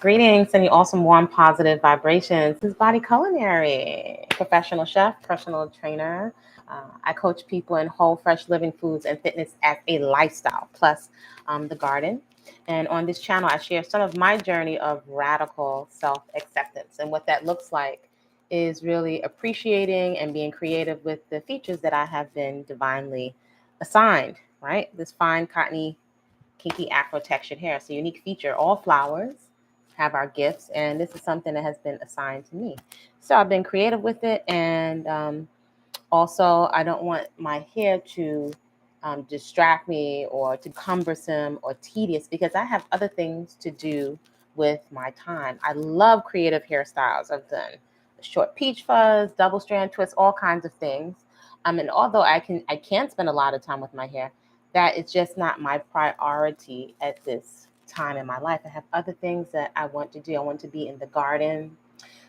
Greetings, sending awesome, warm, positive vibrations. This is Body Culinary, professional chef, personal trainer. I coach people in whole, fresh living foods and fitness as a lifestyle, plus the garden. And on this channel, I share some of my journey of radical self-acceptance. And what that looks like is really appreciating and being creative with the features that I have been divinely assigned, right? This fine, cottony, kinky Afro textured hair. It's a unique feature. All flowers have our gifts, and this is something that has been assigned to me. So I've been creative with it, and also I don't want my hair to distract me or to cumbersome or tedious because I have other things to do with my time. I love creative hairstyles. I've done short peach fuzz, double strand twists, all kinds of things. And although I can spend a lot of time with my hair, that is just not my priority at this time in my life. I have other things that I want to do. I want to be in the garden,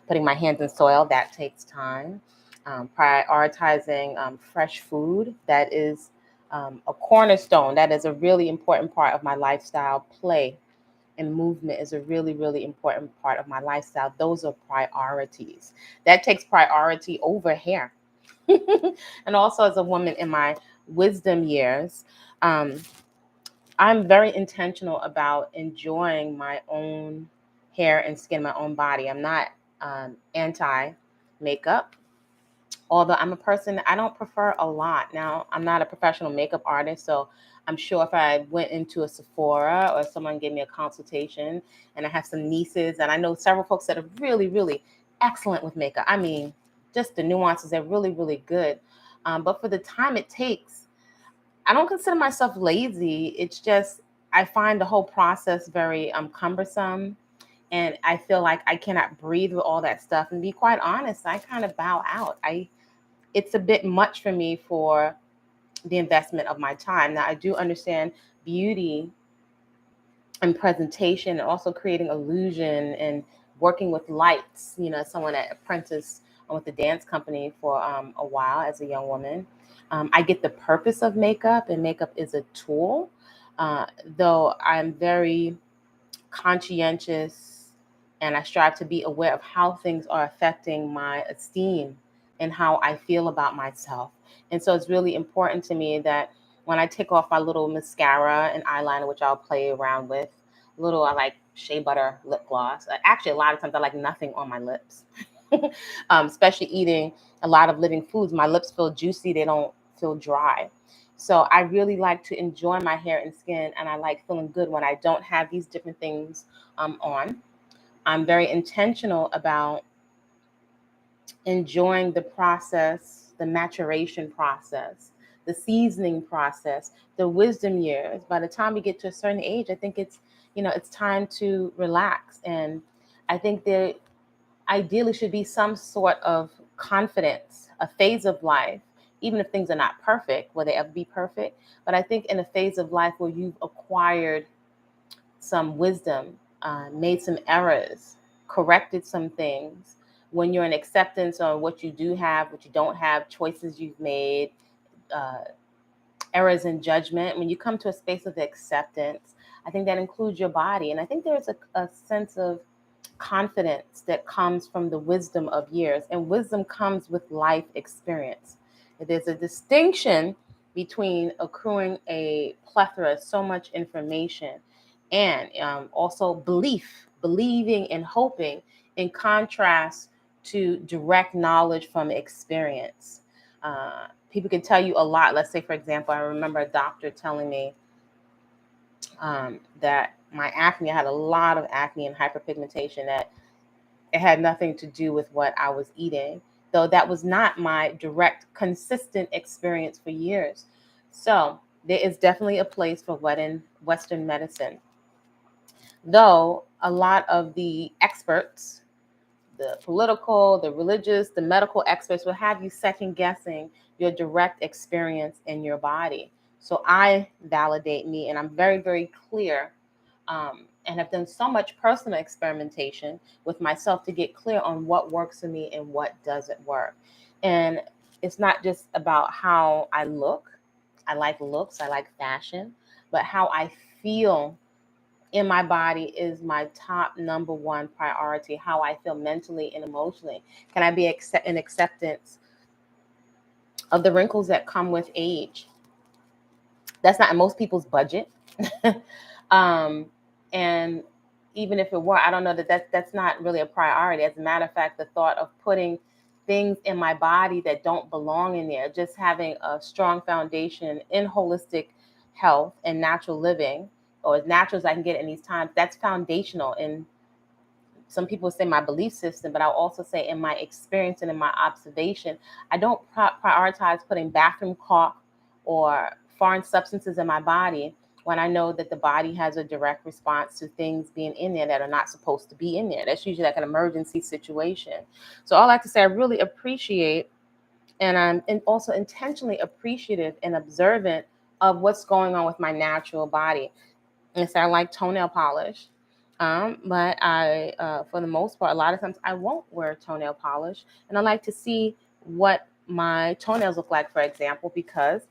putting my hands in soil. That takes time. Prioritizing fresh food. That is a cornerstone. That is a really important part of my lifestyle. Play and movement is a really, really important part of my lifestyle. Those are priorities. That takes priority over hair. And also, as a woman in my wisdom years, um, I'm very intentional about enjoying my own hair and skin, my own body. I'm not anti makeup, although I'm a person, I don't prefer a lot. Now, I'm not a professional makeup artist, so I'm sure if I went into a Sephora or someone gave me a consultation, and I have some nieces, and I know several folks that are really, really excellent with makeup. I mean, just the nuances, they're really, really good. But for the time it takes, I don't consider myself lazy. It's just I find the whole process very cumbersome, and I feel like I cannot breathe with all that stuff. And be quite honest, I kind of bow out. It's a bit much for me for the investment of my time. Now, I do understand beauty and presentation, and also creating illusion and working with lights. You know, someone that apprenticed with the dance company for a while as a young woman. I get the purpose of makeup, and makeup is a tool. Though I'm very conscientious and I strive to be aware of how things are affecting my esteem and how I feel about myself. And so it's really important to me that when I take off my little mascara and eyeliner, which I'll play around with, I like shea butter lip gloss. Actually, a lot of times I like nothing on my lips, especially eating a lot of living foods. My lips feel juicy, they don't feel dry. So I really like to enjoy my hair and skin, and I like feeling good when I don't have these different things on. I'm very intentional about enjoying the process, the maturation process, the seasoning process, the wisdom years. By the time we get to a certain age, I think it's time to relax. And I think there ideally should be some sort of confidence, a phase of life, even if things are not perfect, will they ever be perfect? But I think in a phase of life where you've acquired some wisdom, made some errors, corrected some things, when you're in acceptance on what you do have, what you don't have, choices you've made, uh, errors in judgment, when you come to a space of acceptance, I think that includes your body. And I think there's a sense of confidence that comes from the wisdom of years. And wisdom comes with life experience. There's a distinction between accruing a plethora, so much information, and also believing and hoping, in contrast to direct knowledge from experience. People can tell you a lot. Let's say, for example, I remember a doctor telling me that my acne, I had a lot of acne and hyperpigmentation, that it had nothing to do with what I was eating, though that was not my direct, consistent experience for years. So there is definitely a place for Western medicine, though a lot of the experts, the political, the religious, the medical experts, will have you second guessing your direct experience in your body. So I validate me, and I'm very, very clear, and have done so much personal experimentation with myself to get clear on what works for me and what doesn't work. And it's not just about how I look. I like looks, I like fashion, but how I feel in my body is my top number one priority, how I feel mentally and emotionally. Can I be in acceptance of the wrinkles that come with age? That's not in most people's budget. And even if it were, I don't know that's not really a priority. As a matter of fact, the thought of putting things in my body that don't belong in there, just having a strong foundation in holistic health and natural living, or as natural as I can get in these times, that's foundational. And some people say my belief system, but I'll also say in my experience and in my observation, I don't prioritize putting bathroom caulk or foreign substances in my body when I know that the body has a direct response to things being in there that are not supposed to be in there. That's usually like an emergency situation. So all I have to say, I really appreciate, and I'm also intentionally appreciative and observant of what's going on with my natural body. And so I like toenail polish. But for the most part, a lot of times I won't wear toenail polish. And I like to see what my toenails look like, for example, because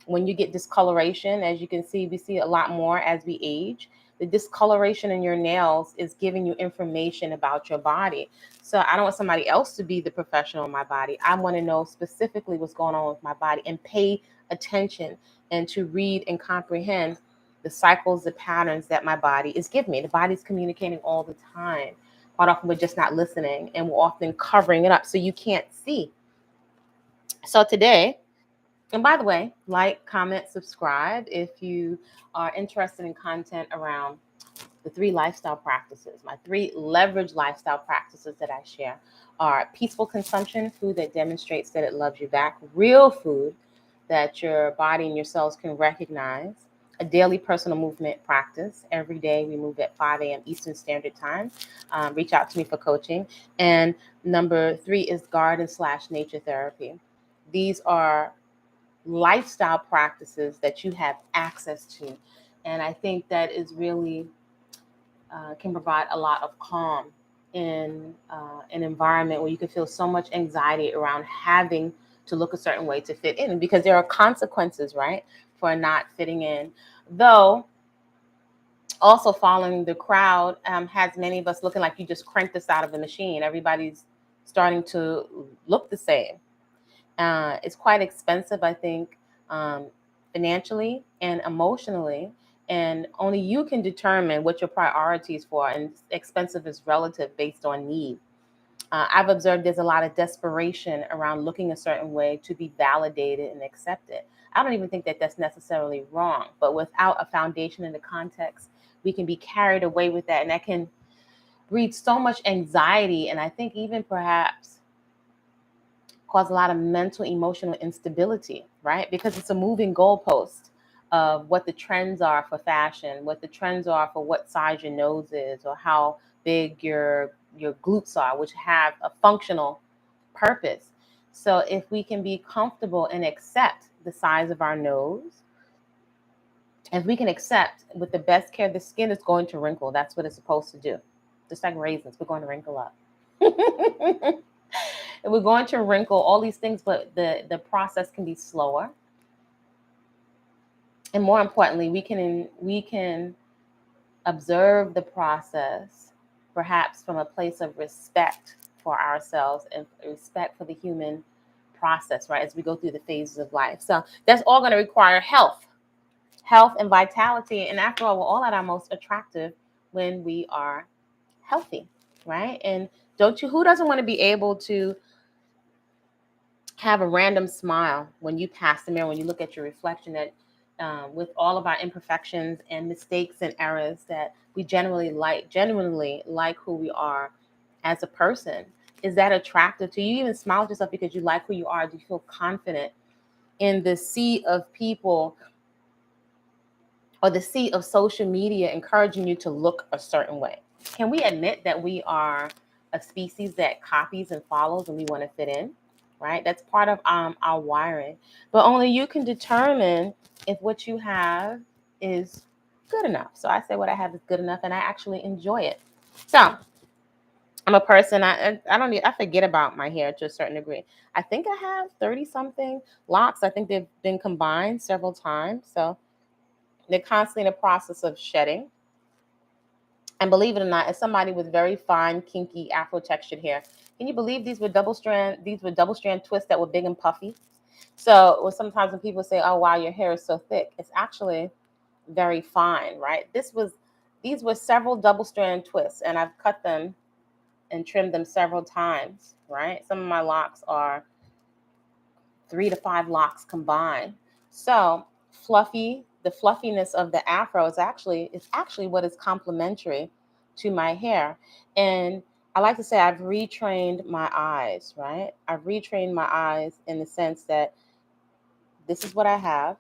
when you get discoloration, as you can see, we see a lot more as we age. The discoloration in your nails is giving you information about your body. So I don't want somebody else to be the professional in my body. I want to know specifically what's going on with my body and pay attention and to read and comprehend the cycles, the patterns that my body is giving me. The body's communicating all the time. Quite often we're just not listening, and we're often covering it up so you can't see. So today, and by the way, like, comment, subscribe if you are interested in content around the 3 lifestyle practices. My 3 leverage lifestyle practices that I share are peaceful consumption, food that demonstrates that it loves you back, real food that your body and your cells can recognize, a daily personal movement practice. Every day we move at 5 a.m. Eastern Standard Time. Reach out to me for coaching. And number 3 is garden/nature therapy. These are lifestyle practices that you have access to. And I think that is really can provide a lot of calm in an environment where you can feel so much anxiety around having to look a certain way to fit in, because there are consequences, right, for not fitting in. Though also following the crowd has many of us looking like you just cranked this out of the machine. Everybody's starting to look the same. It's quite expensive, I think, financially and emotionally. And only you can determine what your priorities for, and expensive is relative based on need. I've observed there's a lot of desperation around looking a certain way to be validated and accepted. I don't even think that that's necessarily wrong, but without a foundation in the context, we can be carried away with that, and that can breed so much anxiety, and I think even perhaps cause a lot of mental, emotional instability, right? Because it's a moving goalpost of what the trends are for fashion, what the trends are for what size your nose is, or how big your glutes are, which have a functional purpose. So if we can be comfortable and accept the size of our nose, if we can accept with the best care, the skin is going to wrinkle. That's what it's supposed to do. Just like raisins, we're going to wrinkle up. And we're going to wrinkle, all these things, but the process can be slower. And more importantly, we can observe the process perhaps from a place of respect for ourselves and respect for the human process, right, as we go through the phases of life. So that's all going to require health and vitality. And after all, we're all at our most attractive when we are healthy, right? And who doesn't want to be able to have a random smile when you pass the mirror, when you look at your reflection, that with all of our imperfections and mistakes and errors, that we genuinely like who we are as a person. Is that attractive to you? You even smile at yourself because you like who you are. Do you feel confident in the sea of people or the sea of social media encouraging you to look a certain way? Can we admit that we are a species that copies and follows and we want to fit in? Right? That's part of our wiring. But only you can determine if what you have is good enough. So I say what I have is good enough, and I actually enjoy it. So I'm a person, I forget about my hair to a certain degree. I think I have 30 something locks. I think they've been combined several times. So they're constantly in a process of shedding. And believe it or not, as somebody with very fine, kinky, Afro textured hair, can you believe these were double strand twists that were big and puffy? So sometimes when people say, "Oh wow, your hair is so thick," it's actually very fine, right? These were several double strand twists, and I've cut them and trimmed them several times, right? Some of my locks are 3 to 5 locks combined. So the fluffiness of the Afro is actually what is complementary to my hair. And I like to say I've retrained my eyes, right? I've retrained my eyes in the sense that this is what I have.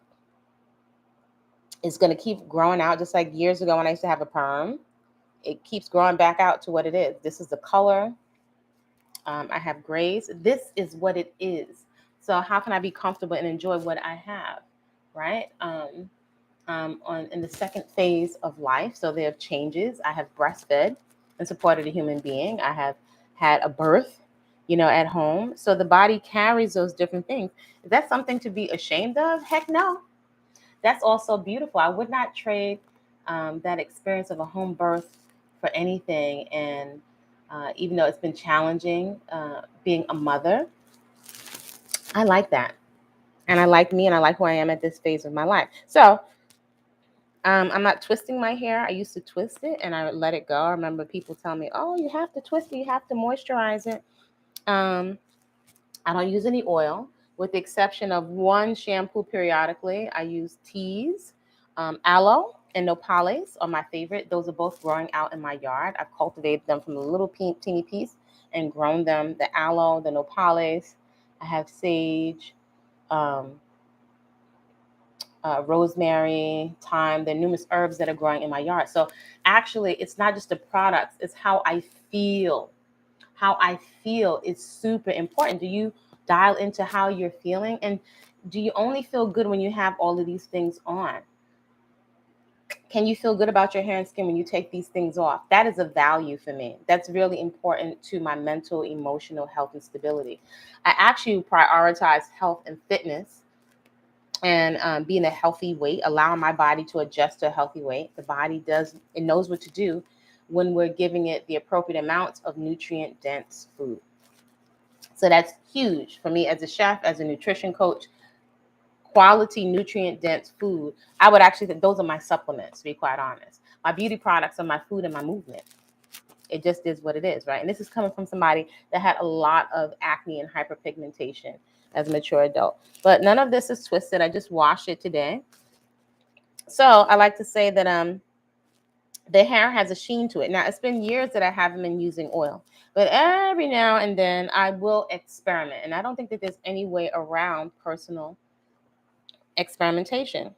It's going to keep growing out, just like years ago when I used to have a perm. It keeps growing back out to what it is. This is the color. I have grays. This is what it is. So how can I be comfortable and enjoy what I have, right? In the second phase of life, so there are changes. I have breastfed and supported a human being. I have had a birth, at home. So the body carries those different things. Is that something to be ashamed of? Heck no. That's also beautiful. I would not trade that experience of a home birth for anything. And even though it's been challenging being a mother, I like that. And I like me and I like who I am at this phase of my life. So I'm not twisting my hair. I used to twist it and I would let it go. I remember people telling me, "Oh, you have to twist it. You have to moisturize it." I don't use any oil, with the exception of one shampoo periodically. I use teas, aloe, and nopales are my favorite. Those are both growing out in my yard. I've cultivated them from a little teeny piece and grown them. The aloe, the nopales. I have sage, um, rosemary, thyme. There are numerous herbs that are growing in my yard. So actually, it's not just the products; it's how I feel. How I feel is super important. Do you dial into how you're feeling? And do you only feel good when you have all of these things on? Can you feel good about your hair and skin when you take these things off? That is a value for me. That's really important to my mental, emotional health and stability. I actually prioritize health and fitness and being a healthy weight, allowing my body to adjust to a healthy weight. The body it knows what to do when we're giving it the appropriate amounts of nutrient dense food. So that's huge for me as a chef, as a nutrition coach. Quality, nutrient dense food. I would actually think those are my supplements, to be quite honest. My beauty products are my food and my movement. It just is what it is, right? And this is coming from somebody that had a lot of acne and hyperpigmentation as a mature adult. But none of this is twisted. I just washed it today. So I like to say that the hair has a sheen to it. Now, it's been years that I haven't been using oil, but every now and then I will experiment. And I don't think that there's any way around personal experimentation.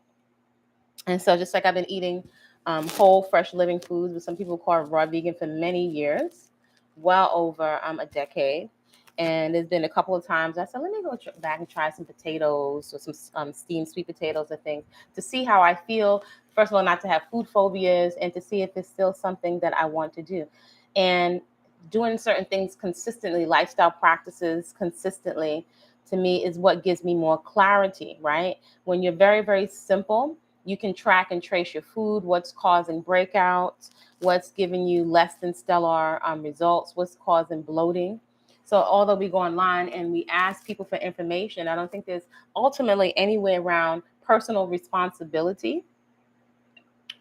And so just like I've been eating whole, fresh living foods, what some people call raw vegan, for many years, well over a decade. And there's been a couple of times I said, let me go back and try some potatoes or some steamed sweet potatoes and things to see how I feel. First of all, not to have food phobias and to see if it's still something that I want to do. And doing certain things consistently, lifestyle practices consistently, to me is what gives me more clarity, right? When you're very, very simple, you can track and trace your food, what's causing breakouts, what's giving you less than stellar results, what's causing bloating. So although we go online and we ask people for information, I don't think there's ultimately any way around personal responsibility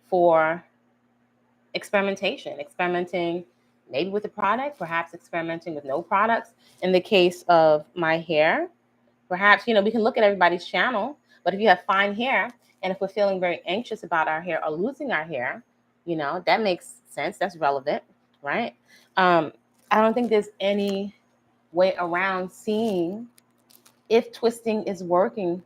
for experimenting maybe with a product, perhaps experimenting with no products. In the case of my hair, perhaps, we can look at everybody's channel, but if you have fine hair and if we're feeling very anxious about our hair or losing our hair, that makes sense. That's relevant, right? I don't think there's any way around seeing if twisting is working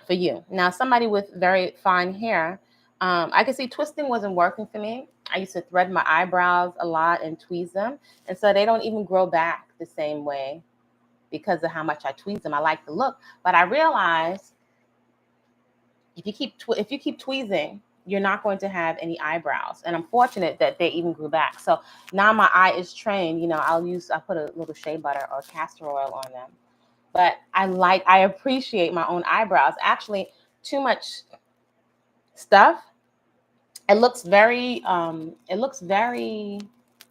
for you. Now, somebody with very fine hair, I could see twisting wasn't working for me. I used to thread my eyebrows a lot and tweeze them. And so they don't even grow back the same way because of how much I tweeze them. I like the look, but I realized if you keep tweezing, you're not going to have any eyebrows. And I'm fortunate that they even grew back. So now my eye is trained. I put a little shea butter or castor oil on them. But I appreciate my own eyebrows. Actually, too much stuff it looks very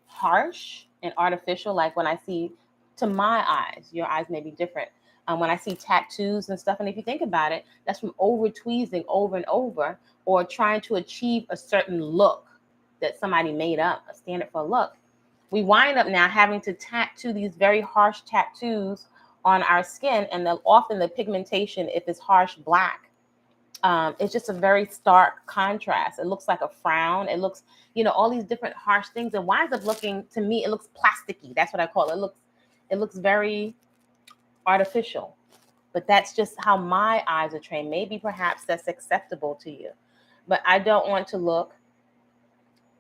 harsh and artificial. Like when I see, to my eyes, your eyes may be different. When I see tattoos and stuff, and if you think about it, that's from over tweezing over and over, or trying to achieve a certain look that somebody made up, a standard for a look. We wind up now having to tattoo these very harsh tattoos on our skin, and often the pigmentation, if it's harsh black, it's just a very stark contrast. It looks like a frown. It looks, all these different harsh things. It winds up looking, to me, it looks plasticky. That's what I call it. It looks very artificial. But that's just how my eyes are trained. Maybe perhaps that's acceptable to you. But I don't want to look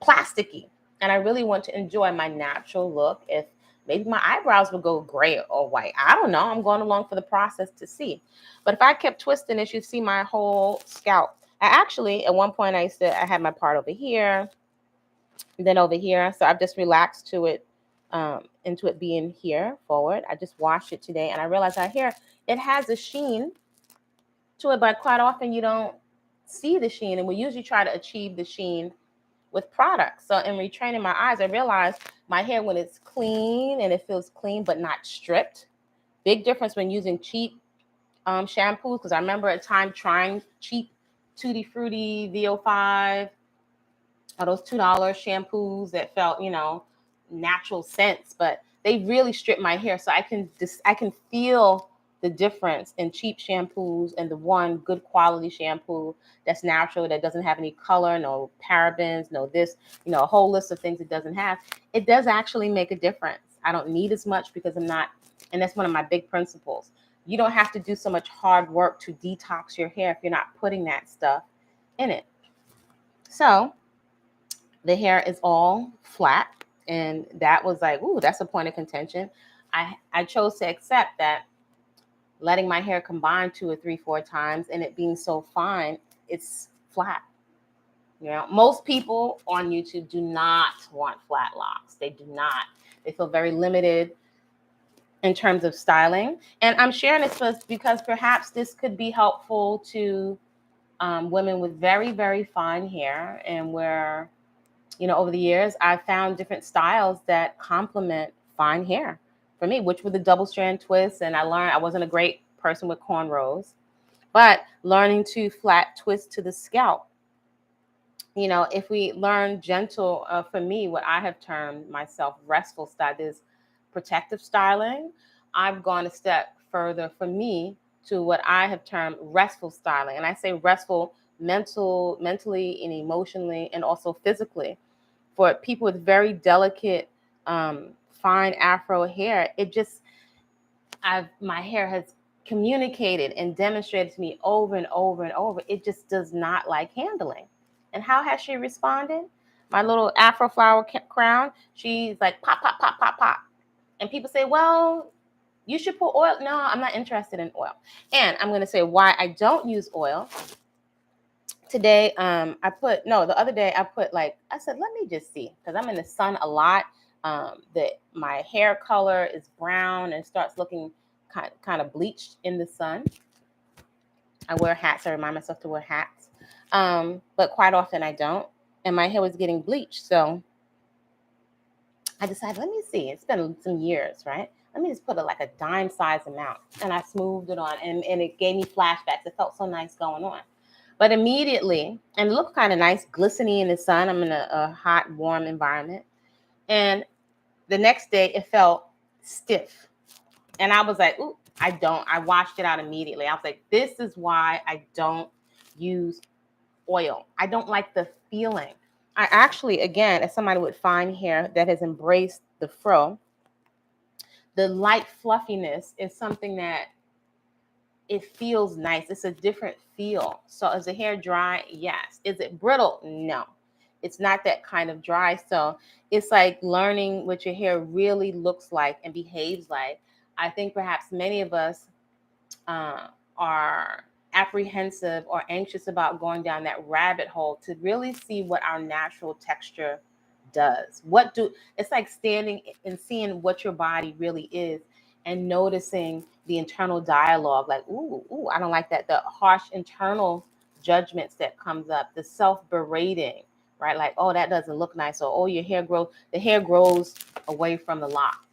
plasticky. And I really want to enjoy my natural look. If maybe my eyebrows would go gray or white, I don't know. I'm going along for the process to see. But if I kept twisting this, you'd see my whole scalp. I actually, at one point, I had my part over here, then over here. So I've just relaxed to it, into it being here forward. I just washed it today, and I realized out here it has a sheen to it, but quite often you don't see the sheen, and we usually try to achieve the sheen with products. So in retraining my eyes, I realized my hair, when it's clean and it feels clean but not stripped, big difference when using cheap shampoos. Because I remember a time trying cheap Tutti Frutti VO5, or those $2 shampoos that felt, natural scents, but they really stripped my hair. So I can feel the difference in cheap shampoos and the one good quality shampoo that's natural, that doesn't have any color, no parabens, no this, a whole list of things it doesn't have. It does actually make a difference. I don't need as much because I'm not, and that's one of my big principles. You don't have to do so much hard work to detox your hair if you're not putting that stuff in it. So the hair is all flat, and that was like, ooh, that's a point of contention. I chose to accept that, letting my hair combine 2 or 3, 4 times and it being so fine, it's flat. Most people on YouTube do not want flat locks. They do not. They feel very limited in terms of styling. And I'm sharing this because perhaps this could be helpful to women with very, very fine hair, and where, over the years, I've found different styles that complement fine hair for me, which were the double strand twists. And I learned I wasn't a great person with cornrows, but learning to flat twist to the scalp. If we learn gentle, for me, what I have termed myself restful style is protective styling. I've gone a step further for me to what I have termed restful styling. And I say restful mentally and emotionally, and also physically. For people with very delicate, fine Afro hair, my hair has communicated and demonstrated to me over and over and over, it just does not like handling. And how has she responded? My little Afro flower crown, she's like pop, pop, pop, pop, pop. And people say, well, you should put oil. No, I'm not interested in oil. And I'm going to say why I don't use oil. Today, the other day I said, let me just see, because I'm in the sun a lot. That my hair color is brown and starts looking kind of bleached in the sun. I wear hats. I remind myself to wear hats. But quite often I don't. And my hair was getting bleached. So I decided, let me see. It's been some years, right? Let me just put like a dime size amount. And I smoothed it on, and it gave me flashbacks. It felt so nice going on. But immediately, and it looked kind of nice, glistening in the sun. I'm in a hot, warm environment. And the next day, it felt stiff. And I was like, ooh, I washed it out immediately. I was like, this is why I don't use oil. I don't like the feeling. I actually, again, as somebody with fine hair that has embraced the fro, the light fluffiness is something that it feels nice. It's a different feel. So is the hair dry? Yes. Is it brittle? No. It's not that kind of dry. So it's like learning what your hair really looks like and behaves like. I think perhaps many of us are apprehensive or anxious about going down that rabbit hole to really see what our natural texture does. It's like standing and seeing what your body really is, and noticing the internal dialogue, like, ooh, I don't like that. The harsh internal judgments that comes up, the self-berating, right? Like, oh, that doesn't look nice, or oh, your hair grows, the hair grows away from the lock.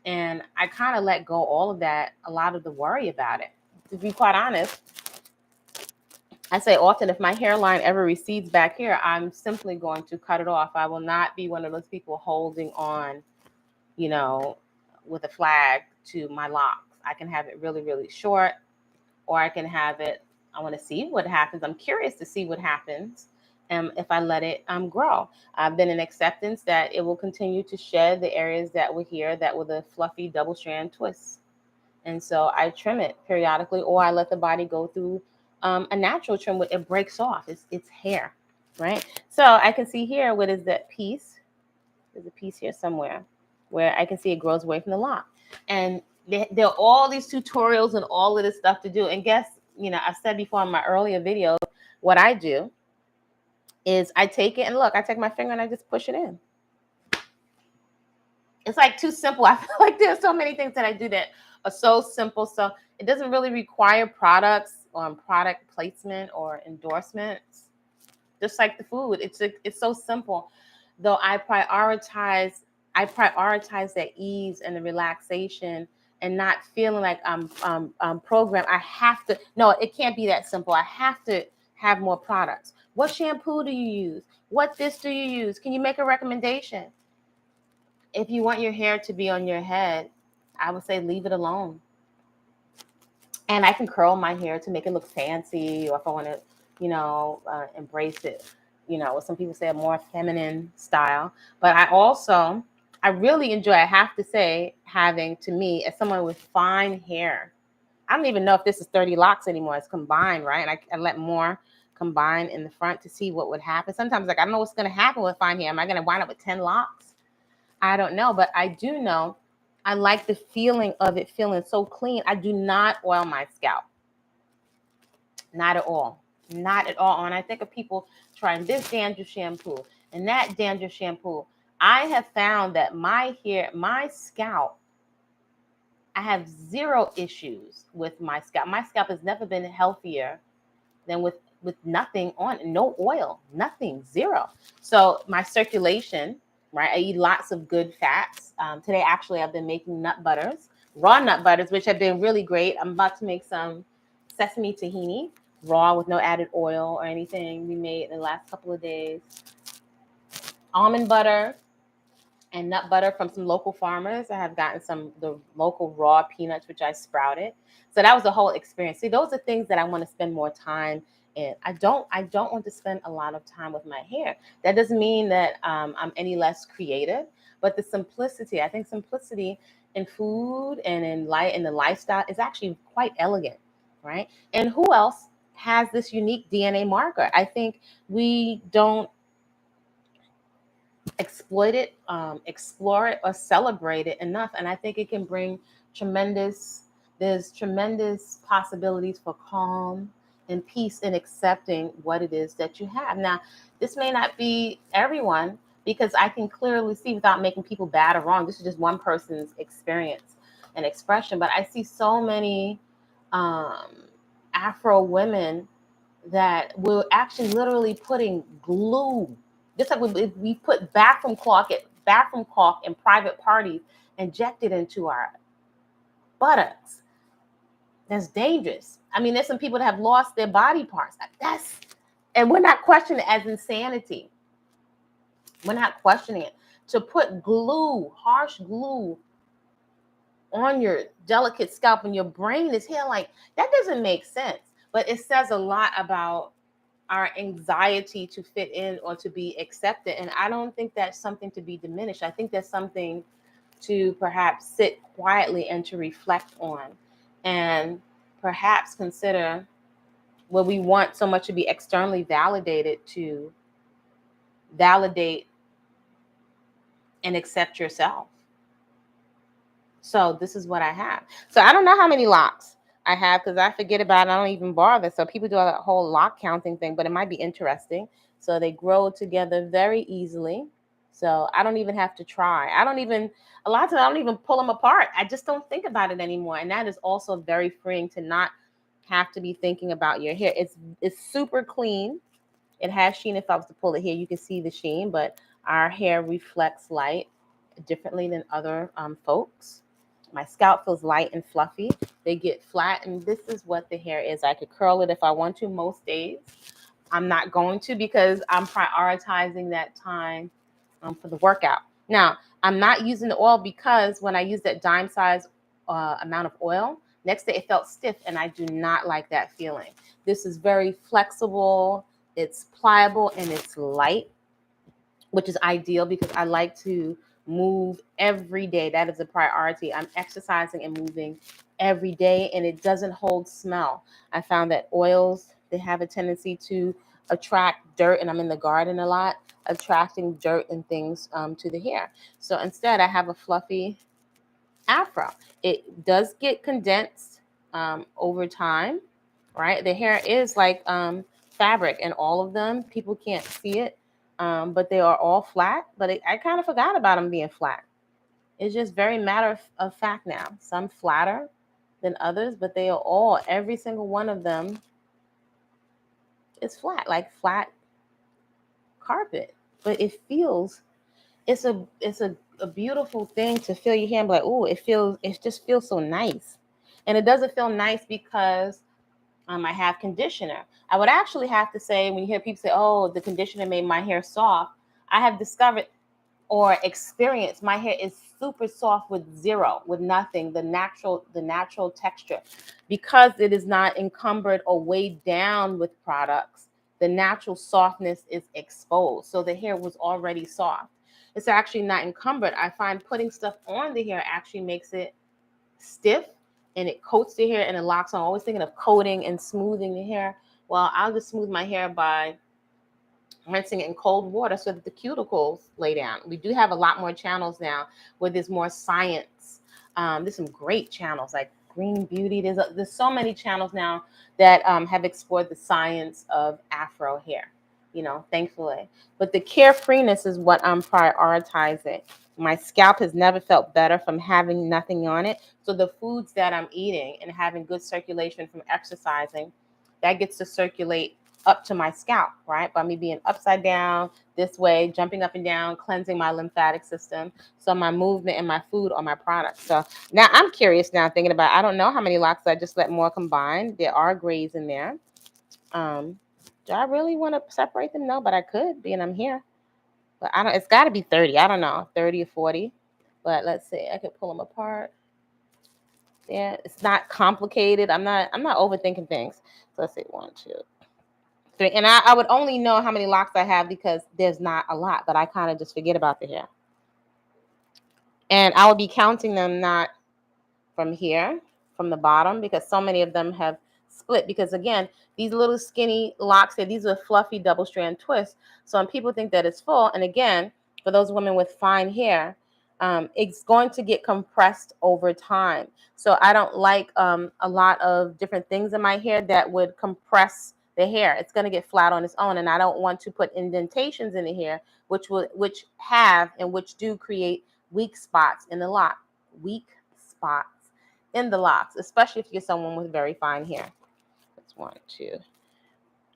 And I kind of let go all of that, a lot of the worry about it. To be quite honest, I say often, if my hairline ever recedes back here, I'm simply going to cut it off. I will not be one of those people holding on, you know, with a flag to my locks. I can have it really, really short, or I can have it, I want to see what happens. I'm curious to see what happens if I let it grow. I've been in acceptance that it will continue to shed the areas that were here that were the fluffy double strand twists. And so I trim it periodically, or I let the body go through a natural trim where it breaks off. It's hair, right? So I can see here, what is that piece? There's a piece here somewhere where I can see it grows away from the lock. And there are all these tutorials and all of this stuff to do. And guess, you know, I've said before in my earlier videos, what I do is I take it and look, I take my finger and I just push it in. It's like too simple. I feel like there's so many things that I do that are so simple. So it doesn't really require products or product placement or endorsements. Just like the food, it's so simple. Though I prioritize that ease and the relaxation and not feeling like I'm programmed. I have to. No, it can't be that simple. I have to have more products. What shampoo do you use? What this do you use? Can you make a recommendation? If you want your hair to be on your head, I would say leave it alone. And I can curl my hair to make it look fancy, or if I want to, you know, embrace it, you know, what some people say, a more feminine style. But I really enjoy, I have to say, having, to me, as someone with fine hair, I don't even know if this is 30 locks anymore. It's combined, right? And I let more combine in the front to see what would happen. Sometimes, like, I don't know what's going to happen with fine hair. Am I going to wind up with 10 locks? I don't know, but I do know I like the feeling of it feeling so clean. I do not oil my scalp. Not at all. Not at all. When I think of people trying this dandruff shampoo and that dandruff shampoo, I have found that my hair, my scalp, I have zero issues with my scalp. My scalp has never been healthier than with nothing on, no oil, nothing, zero. So my circulation, right? I eat lots of good fats. Today, actually, I've been making nut butters, raw nut butters, which have been really great. I'm about to make some sesame tahini, raw with no added oil or anything. We made in the last couple of days. Almond butter and nut butter from some local farmers. I have gotten the local raw peanuts, which I sprouted. So that was the whole experience. See, those are things that I want to spend more time in. I don't want to spend a lot of time with my hair. That doesn't mean that I'm any less creative, but the simplicity, I think simplicity in food and in the lifestyle is actually quite elegant, right? And who else has this unique DNA marker? I think we don't exploit it, explore it, or celebrate it enough. And I think it can bring there's tremendous possibilities for calm and peace in accepting what it is that you have. Now, this may not be everyone, because I can clearly see, without making people bad or wrong, this is just one person's experience and expression, but I see so many Afro women that were actually literally putting glue, just like we put bathroom caulk in private parties, injected into our buttocks. That's dangerous. I mean, there's some people that have lost their body parts. And we're not questioning it as insanity. We're not questioning it. To put glue, harsh glue, on your delicate scalp, and your brain is here, like, that doesn't make sense. But it says a lot about our anxiety to fit in or to be accepted. And I don't think that's something to be diminished. I think that's something to perhaps sit quietly and to reflect on, and perhaps consider what we want so much to be externally validated, to validate and accept yourself. So this is what I have. So I don't know how many locks I have, because I forget about it. I don't even bother. So people do a whole lock counting thing, but it might be interesting. So they grow together very easily. So I don't even have to try. A lot of times I don't even pull them apart. I just don't think about it anymore. And that is also very freeing, to not have to be thinking about your hair. It's super clean. It has sheen. If I was to pull it here, you can see the sheen, but our hair reflects light differently than other folks. My scalp feels light and fluffy. They get flat, and this is what the hair is. I could curl it if I want to most days. I'm not going to because I'm prioritizing that time for the workout. Now, I'm not using the oil because when I use that dime size amount of oil, next day it felt stiff, and I do not like that feeling. This is very flexible, it's pliable, and it's light, which is ideal because I like to move every day. That is a priority. I'm exercising and moving every day, and it doesn't hold smell. I found that oils, they have a tendency to attract dirt, and I'm in the garden a lot, attracting dirt and things to the hair. So instead, I have a fluffy afro. It does get condensed over time, right? The hair is like fabric, and all of them, people can't see it, but they are all flat. But I kind of forgot about them being flat. It's just very matter of fact now. Some flatter than others, but they are all, every single one of them is flat, like flat carpet. But it feels, it's a beautiful thing to feel your hair and be like, oh, it just feels so nice. And it doesn't feel nice because I have conditioner. I would actually have to say, when you hear people say, oh, the conditioner made my hair soft, I have discovered or experienced my hair is super soft with zero, with nothing, the natural texture. Because it is not encumbered or weighed down with products, the natural softness is exposed. So the hair was already soft. It's actually not encumbered. I find putting stuff on the hair actually makes it stiff, and it coats the hair and it locks on. I'm always thinking of coating and smoothing the hair. Well, I'll just smooth my hair by rinsing it in cold water so that the cuticles lay down. We do have a lot more channels now where there's more science. There's some great channels like Green Beauty. There's so many channels now that have explored the science of Afro hair, thankfully. But the carefreeness is what I'm prioritizing. My scalp has never felt better from having nothing on it. So the foods that I'm eating and having good circulation from exercising, that gets to circulate up to my scalp, right? By me being upside down this way, jumping up and down, cleansing my lymphatic system. So my movement and my food are my products. So now I'm curious now thinking about, I don't know how many locks I just let more combine. There are grays in there. Do I really want to separate them? No, but I could, being I'm here. But it's got to be 30. I don't know, 30 or 40. But let's see. I could pull them apart. Yeah, it's not complicated. I'm not overthinking things. So let's see, 1, 2, 3. And I would only know how many locks I have because there's not a lot, but I kind of just forget about the hair. And I would be counting them not from here, from the bottom, because so many of them have split. Because again, these little skinny locks here, these are fluffy double strand twists. So when people think that it's full, and again, for those women with fine hair, it's going to get compressed over time. So I don't like a lot of different things in my hair that would compress the hair. It's going to get flat on its own, and I don't want to put indentations in the hair, which do create weak spots in the lock. Weak spots in the locks, especially if you're someone with very fine hair. That's 1, 2,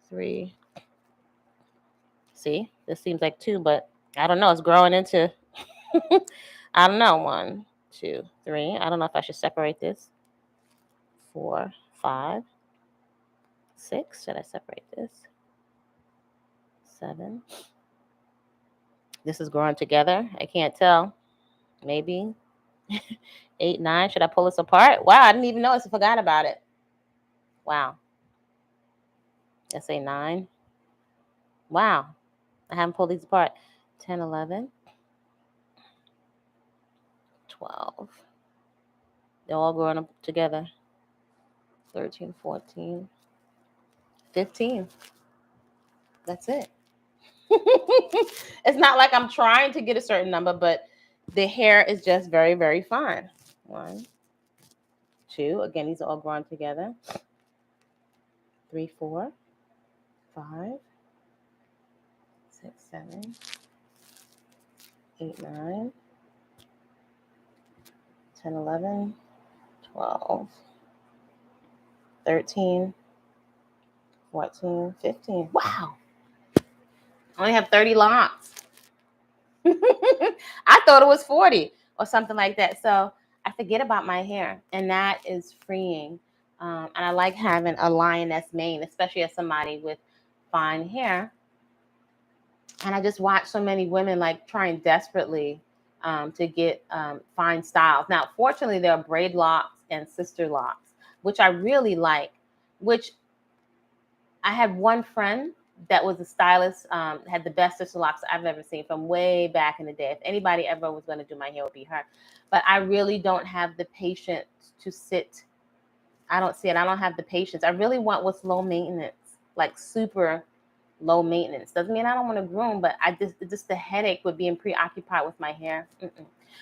3. See, this seems like 2, but I don't know. It's growing into, I don't know, 1, 2, 3. I don't know if I should separate this. 4, 5, 6. Should I separate this? 7. This is growing together. I can't tell. Maybe 8, 9. Should I pull this apart? Wow, I didn't even notice. I forgot about it. Wow. Let's say 9. Wow. I haven't pulled these apart. 10, 11, 12. They're all growing up together. 13, 14, 15. That's it. It's not like I'm trying to get a certain number, but the hair is just very, very fine. 1, 2. Again, these are all growing together. 3, 4, 5, 6, 7, 8, 9, 10, 11, 12, 13, 14, 15. Wow. I only have 30 locks. I thought it was 40 or something like that. So I forget about my hair, and that is freeing. And I like having a lioness mane, especially as somebody with fine hair. And I just watch so many women like trying desperately to get fine styles. Now, fortunately, there are braid locks and sister locks, which I really like. Which I had one friend that was a stylist, had the best sister locks I've ever seen from way back in the day. If anybody ever was going to do my hair, it would be her. But I really don't have the patience to sit. I don't see it. I don't have the patience. I really want what's low maintenance, like super low maintenance. Doesn't mean I don't want to groom, but I just the headache with being preoccupied with my hair.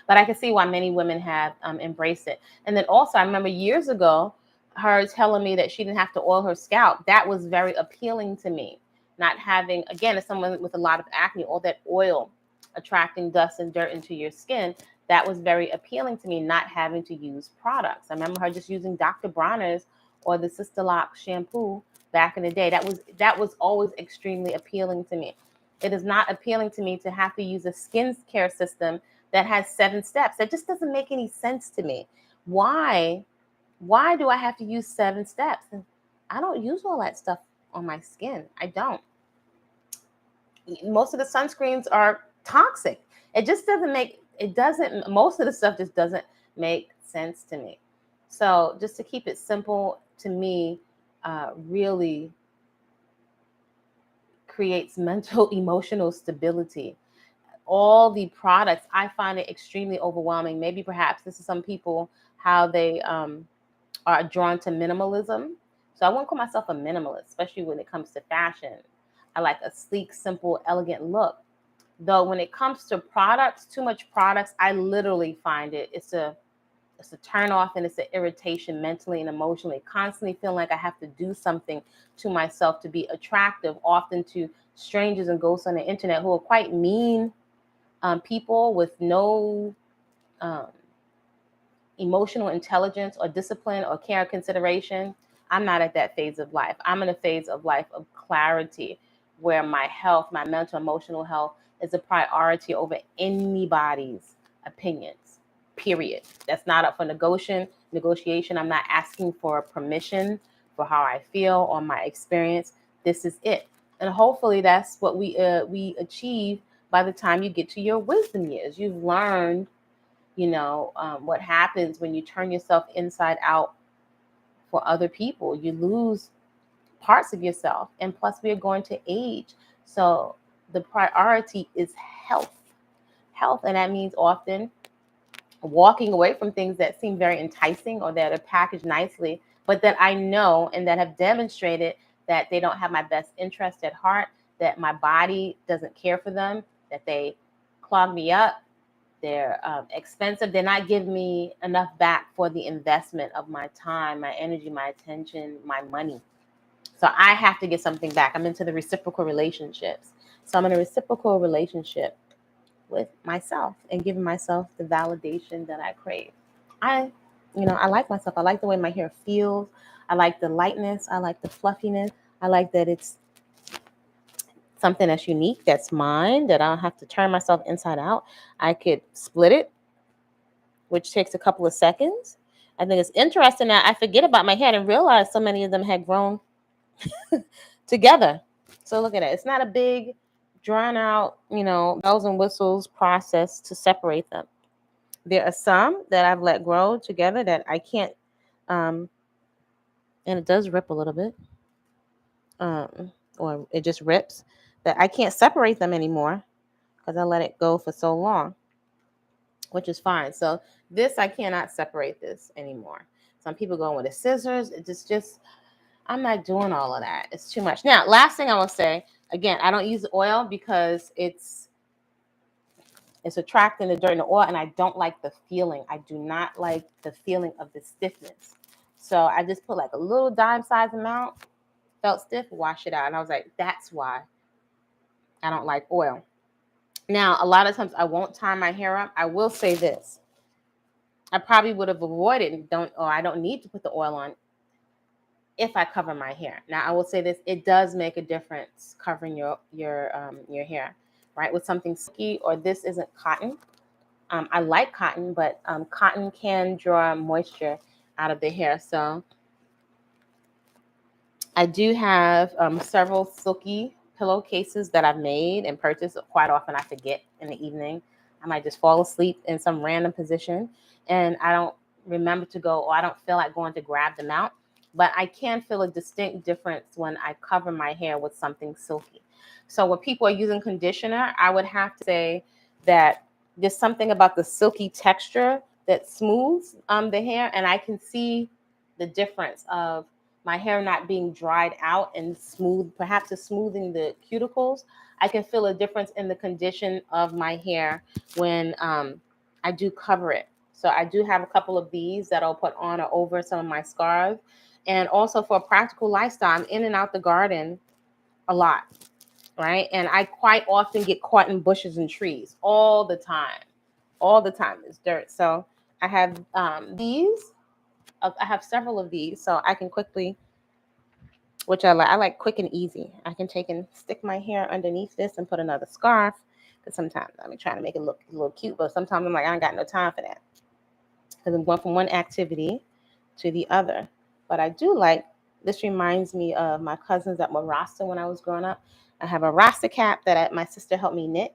But I can see why many women have embraced it. And then also, I remember years ago, her telling me that she didn't have to oil her scalp. That was very appealing to me. Not having, again, as someone with a lot of acne, all that oil attracting dust and dirt into your skin, that was very appealing to me, not having to use products. I remember her just using Dr. Bronner's or the Sister Lock shampoo back in the day. That was always extremely appealing to me. It is not appealing to me to have to use a skincare system that has 7 steps. That just doesn't make any sense to me. Why do I have to use 7 steps? And I don't use all that stuff on my skin. I don't. Most of the sunscreens are toxic. Most of the stuff just doesn't make sense to me. So just to keep it simple, to me, really creates mental, emotional stability. All the products, I find it extremely overwhelming. Maybe perhaps this is some people, how they are drawn to minimalism. So I won't call myself a minimalist, especially when it comes to fashion. I like a sleek, simple, elegant look. Though when it comes to products, too much products, I literally find it's a turn off, and it's an irritation mentally and emotionally. Constantly feeling like I have to do something to myself to be attractive, often to strangers and ghosts on the internet who are quite mean people with no um, emotional intelligence or discipline or care or consideration. I'm not at that phase of life. I'm in a phase of life of clarity where my health, my mental, emotional health is a priority over anybody's opinions, period. That's not up for negotiation. I'm not asking for permission for how I feel or my experience. This is it. And hopefully that's what we achieve by the time you get to your wisdom years. You've learned what happens when you turn yourself inside out for other people. You lose parts of yourself, and plus we are going to age. So the priority is health, and that means often walking away from things that seem very enticing or that are packaged nicely, but that I know and that have demonstrated that they don't have my best interest at heart, that my body doesn't care for them, that they clog me up, they're expensive. They're not giving me enough back for the investment of my time, my energy, my attention, my money. So I have to get something back. I'm into the reciprocal relationships. So I'm in a reciprocal relationship with myself and giving myself the validation that I crave. I like myself. I like the way my hair feels. I like the lightness. I like the fluffiness. I like that it's something that's unique, that's mine, that I don't have to turn myself inside out. I could split it, which takes a couple of seconds. I think it's interesting that I forget about my head and realize so many of them had grown together. So look at it. It's not a big, drawn out, bells and whistles process to separate them. There are some that I've let grow together that I can't, and it does rip a little bit, or it just rips, that I can't separate them anymore because I let it go for so long, which is fine. So this, I cannot separate this anymore. Some people go with the scissors. It's just I'm not doing all of that. It's too much. Now, last thing I will say, again, I don't use oil because it's attracting the dirt and the oil, and I don't like the feeling. I do not like the feeling of the stiffness. So I just put like a little dime size amount, felt stiff, wash it out. And I was like, that's why I don't like oil. Now, a lot of times I won't tie my hair up. I will say this. I probably would have avoided I don't need to put the oil on if I cover my hair. Now, I will say this, it does make a difference covering your hair, right? With something silky, or this isn't cotton. I like cotton, but cotton can draw moisture out of the hair. So I do have several silky pillowcases that I've made and purchased. Quite often I forget in the evening. I might just fall asleep in some random position and I don't remember to go, or I don't feel like going to grab them out. But I can feel a distinct difference when I cover my hair with something silky. So when people are using conditioner, I would have to say that there's something about the silky texture that smooths the hair, and I can see the difference of my hair not being dried out and smooth, perhaps it's smoothing the cuticles. I can feel a difference in the condition of my hair when I do cover it. So I do have a couple of these that I'll put on or over some of my scarves. And also for a practical lifestyle, I'm in and out the garden a lot, right? And I quite often get caught in bushes and trees all the time. All the time is dirt. So I have these. I have several of these, so I can quickly, which I like. I like quick and easy. I can take and stick my hair underneath this and put another scarf. Because sometimes I'm trying to make it look a little cute, but sometimes I'm like, I ain't got no time for that. Because I'm going from one activity to the other. But I do like, this reminds me of my cousins that were Rasta when I was growing up. I have a Rasta cap that my sister helped me knit,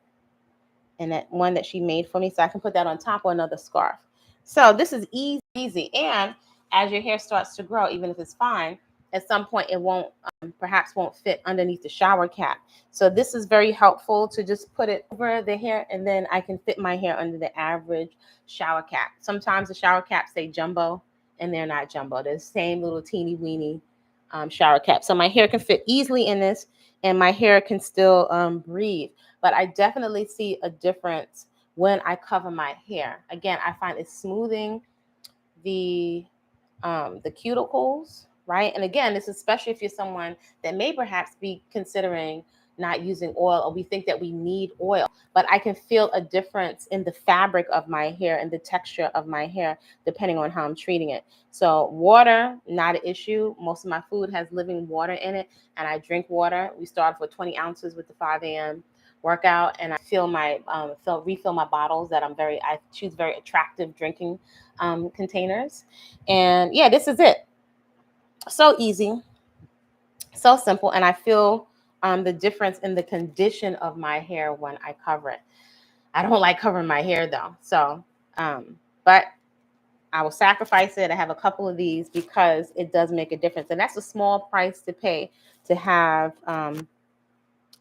and that one that she made for me, so I can put that on top of another scarf. So this is easy. And as your hair starts to grow, even if it's fine, at some point it won't, perhaps won't fit underneath the shower cap. So this is very helpful to just put it over the hair, and then I can fit my hair under the average shower cap. Sometimes the shower caps say jumbo, and they're not jumbo. They're the same little teeny weeny shower cap. So my hair can fit easily in this, and my hair can still breathe. But I definitely see a difference when I cover my hair. Again, I find it's smoothing the cuticles, right? And again, this is especially if you're someone that may perhaps be considering not using oil, or we think that we need oil. But I can feel a difference in the fabric of my hair and the texture of my hair, depending on how I'm treating it. So water, not an issue. Most of my food has living water in it, and I drink water. We start with 20 ounces with the 5 a.m. workout, and I fill my refill my bottles that I choose very attractive drinking containers. And yeah, this is it. So easy, so simple, and I feel the difference in the condition of my hair when I cover it. I don't like covering my hair though, so but I will sacrifice it. I have a couple of these because it does make a difference, and that's a small price to pay to have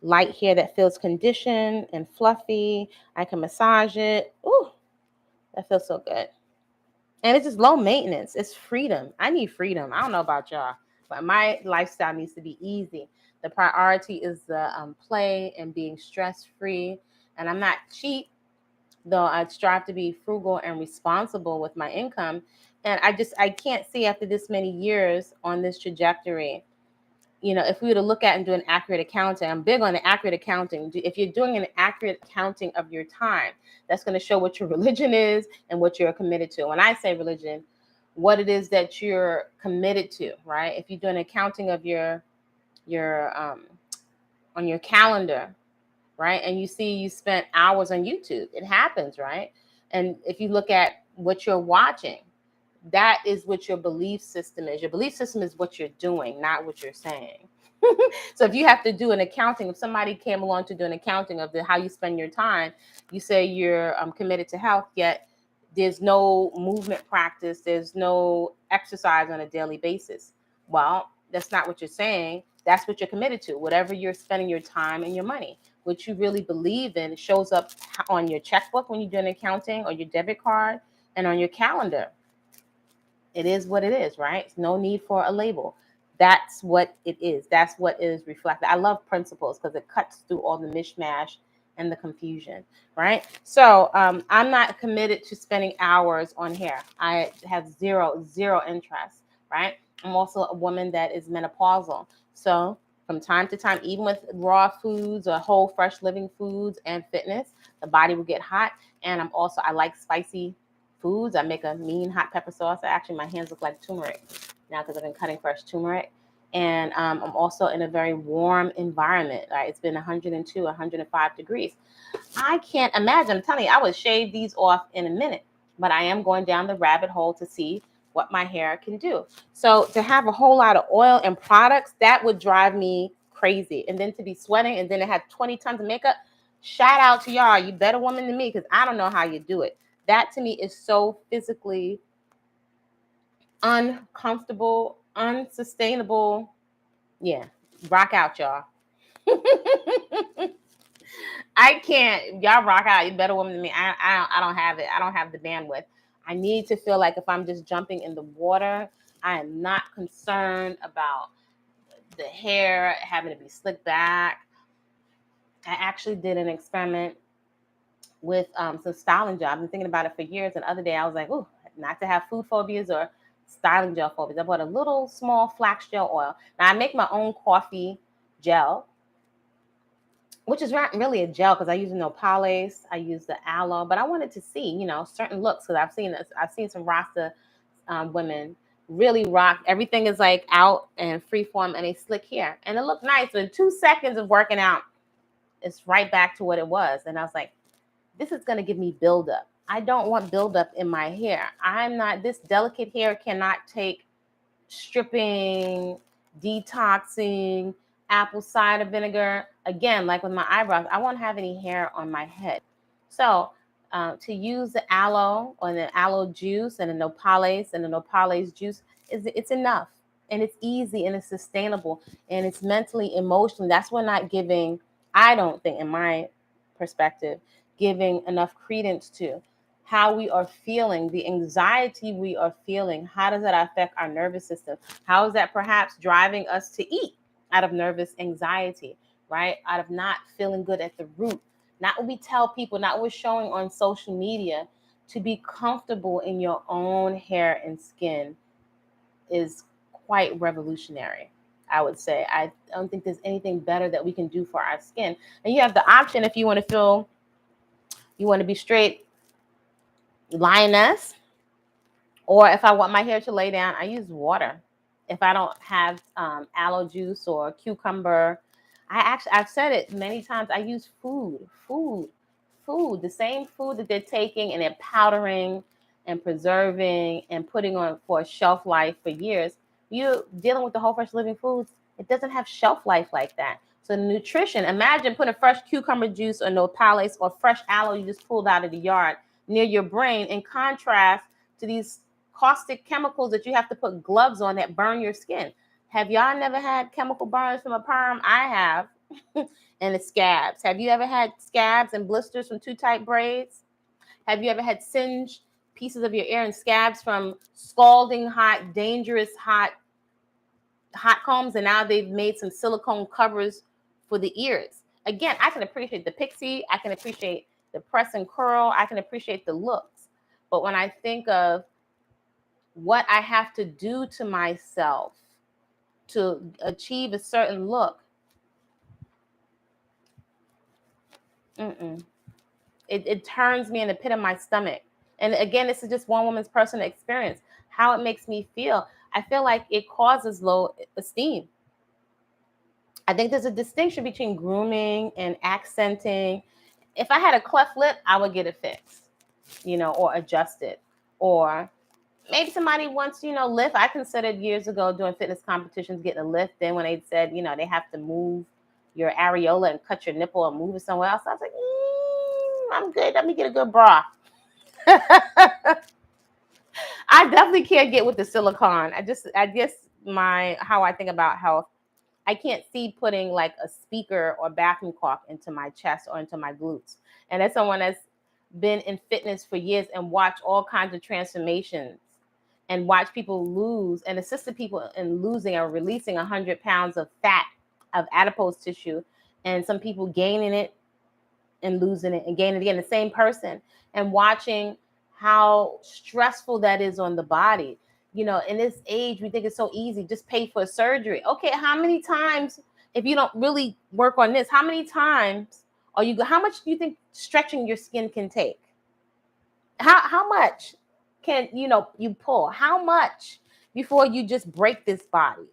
light hair that feels conditioned and fluffy. I can massage it. Ooh, that feels so good. And it's just low maintenance. It's freedom. I need freedom. I don't know about y'all, but my lifestyle needs to be easy. The priority is the play and being stress-free. And I'm not cheap, though I strive to be frugal and responsible with my income. And I can't see after this many years on this trajectory, if we were to look at and do an accurate accounting, I'm big on the accurate accounting. If you're doing an accurate accounting of your time, that's going to show what your religion is and what you're committed to. When I say religion, what it is that you're committed to, right? If you do an accounting of your on your calendar, right, and you see you spent hours on YouTube, it happens, right? And if you look at what you're watching, that is what your belief system is. Your belief system is what you're doing, not what you're saying. So if you have to do an accounting, if somebody came along to do an accounting of how you spend your time, you say you're committed to health, yet there's no movement practice, there's no exercise on a daily basis. Well, that's not what you're saying. That's what you're committed to. Whatever you're spending your time and your money, what you really believe in, shows up on your checkbook when you do an accounting, or your debit card, and on your calendar. It is what it is, right? No need for a label. That's what it is. That's what is reflected. I love principles because it cuts through all the mishmash and the confusion, right? So I'm not committed to spending hours on hair. I have zero interest, right? I'm also a woman that is menopausal. So from time to time, even with raw foods or whole, fresh living foods and fitness, the body will get hot. And I like spicy foods. I make a mean hot pepper sauce. Actually, my hands look like turmeric. now because I've been cutting fresh turmeric. And I'm also in a very warm environment. Right? It's been 102, 105 degrees. I can't imagine. I'm telling you, I would shave these off in a minute, but I am going down the rabbit hole to see what my hair can do. So to have a whole lot of oil and products, that would drive me crazy. And then to be sweating and then to have 20 tons of makeup, shout out to y'all. You better woman than me because I don't know how you do it. That to me is so physically uncomfortable, unsustainable. Yeah, rock out, y'all. I can't. Y'all rock out. You better woman than me. I don't have it. I don't have the bandwidth. I need to feel like if I'm just jumping in the water, I am not concerned about the hair having to be slicked back. I actually did an experiment with some styling gel. I've been thinking about it for years. And the other day I was like, oh, not to have food phobias or styling gel phobias. I bought a little small flax gel oil. Now I make my own coffee gel, which is not really a gel because I use the nopales, I use the aloe, but I wanted to see, you know, certain looks because I've seen some Rasta women really rock. Everything is like out and freeform and they slick hair, and it looked nice. But in 2 seconds of working out, it's right back to what it was. And I was like, this is going to give me buildup. I don't want buildup in my hair. This delicate hair cannot take stripping, detoxing, apple cider vinegar. Again, like with my eyebrows, I won't have any hair on my head. So to use the aloe or the aloe juice and the nopales juice, it's enough. And it's easy and it's sustainable and it's mentally, emotionally. That's what not giving, I don't think, in my perspective, giving enough credence to how we are feeling, the anxiety we are feeling. How does that affect our nervous system? How is that perhaps driving us to eat out of nervous anxiety, right? Out of not feeling good at the root. Not what we tell people, not what we're showing on social media. To be comfortable in your own hair and skin is quite revolutionary, I would say. I don't think there's anything better that we can do for our skin. And you have the option if you want to be straight lioness, or if I want my hair to lay down, I use water. If I don't have aloe juice or cucumber, I've said it many times, I use food, the same food that they're taking and they're powdering and preserving and putting on for a shelf life for years. You're dealing with the whole fresh living foods. It doesn't have shelf life like that. So the nutrition, imagine putting fresh cucumber juice or nopales or fresh aloe you just pulled out of the yard near your brain, in contrast to these caustic chemicals that you have to put gloves on that burn your skin. Have y'all never had chemical burns from a perm? I have. And the scabs. Have you ever had scabs and blisters from too tight braids? Have you ever had singed pieces of your ear and scabs from scalding hot, dangerous hot combs, and now they've made some silicone covers for the ears? Again, I can appreciate the pixie. I can appreciate the press and curl. I can appreciate the looks. But when I think of what I have to do to myself to achieve a certain look, it turns me in the pit of my stomach. And again, this is just one woman's personal experience. How it makes me feel. I feel like it causes low esteem. I think there's a distinction between grooming and accenting. If I had a cleft lip, I would get it fixed, or adjusted. Or maybe somebody wants, lift. I considered years ago doing fitness competitions getting a lift. Then when they said, they have to move your areola and cut your nipple and move it somewhere else, I was like, I'm good. Let me get a good bra. I definitely can't get with the silicone. I guess how I think about health, I can't see putting like a speaker or bathroom caulk into my chest or into my glutes. And as someone that's been in fitness for years and watched all kinds of transformations and watch people lose and assisted people in losing or releasing 100 pounds of fat, of adipose tissue, and some people gaining it and losing it and gaining it again, the same person, and watching how stressful that is on the body. In this age, we think it's so easy, just pay for surgery. Okay, how many times, if you don't really work on this, how many times how much do you think stretching your skin can take? How much can you pull? How much before you just break this body.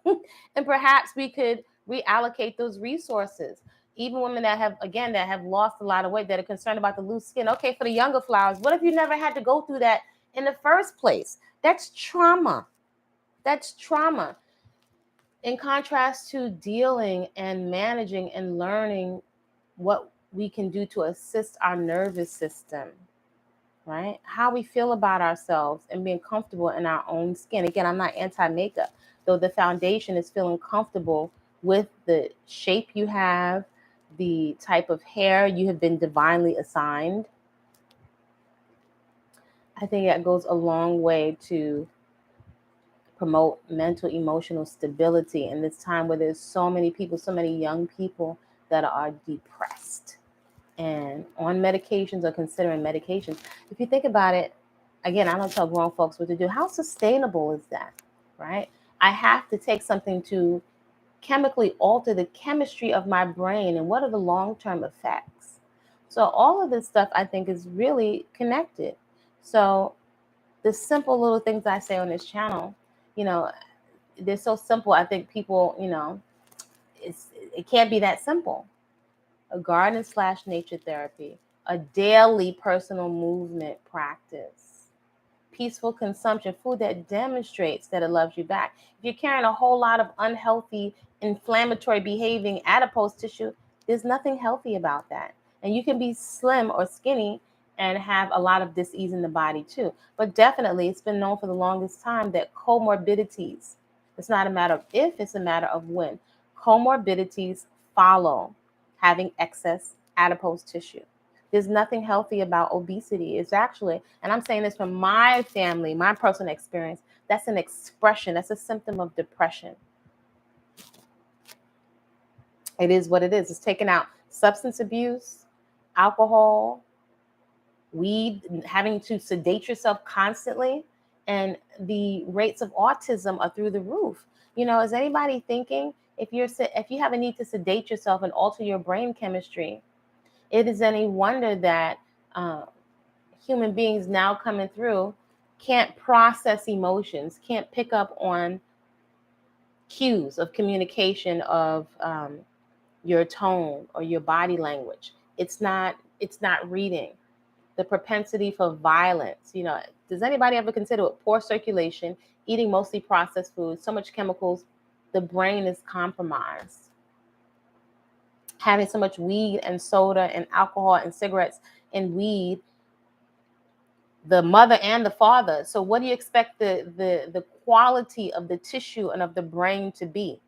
And perhaps we could reallocate those resources. Even women that have lost a lot of weight, that are concerned about the loose skin. Okay, for the younger flowers, what if you never had to go through that in the first place? That's trauma. That's trauma. In contrast to dealing and managing and learning what we can do to assist our nervous system, right? How we feel about ourselves and being comfortable in our own skin. Again, I'm not anti-makeup, though the foundation is feeling comfortable with the shape you have, the type of hair you have been divinely assigned. I think that goes a long way to promote mental, emotional stability in this time where there's so many people, so many young people that are depressed and on medications or considering medications. If you think about it, again, I don't tell grown folks what to do. How sustainable is that, right? I have to take something to chemically alter the chemistry of my brain, and what are the long-term effects? So all of this stuff, I think, is really connected. So the simple little things I say on this channel, they're so simple. I think people, it can't be that simple. A garden/nature therapy, a daily personal movement practice, peaceful consumption, food that demonstrates that it loves you back. If you're carrying a whole lot of unhealthy, inflammatory behaving adipose tissue, there's nothing healthy about that. And you can be slim or skinny and have a lot of dis-ease in the body too. But definitely, it's been known for the longest time that comorbidities, it's not a matter of if, it's a matter of when. Comorbidities follow having excess adipose tissue. There's nothing healthy about obesity. It's actually, and I'm saying this from my family, my personal experience, that's an expression, that's a symptom of depression. It is what it is. It's taking out substance abuse, alcohol, weed, having to sedate yourself constantly, and the rates of autism are through the roof. Is anybody thinking if you have a need to sedate yourself and alter your brain chemistry, it is any wonder that human beings now coming through can't process emotions, can't pick up on cues of communication of your tone or your body language. It's not reading. The propensity for violence. Does anybody ever consider it poor circulation, eating mostly processed foods, so much chemicals, the brain is compromised. Having so much weed and soda and alcohol and cigarettes and weed, the mother and the father. So what do you expect the quality of the tissue and of the brain to be?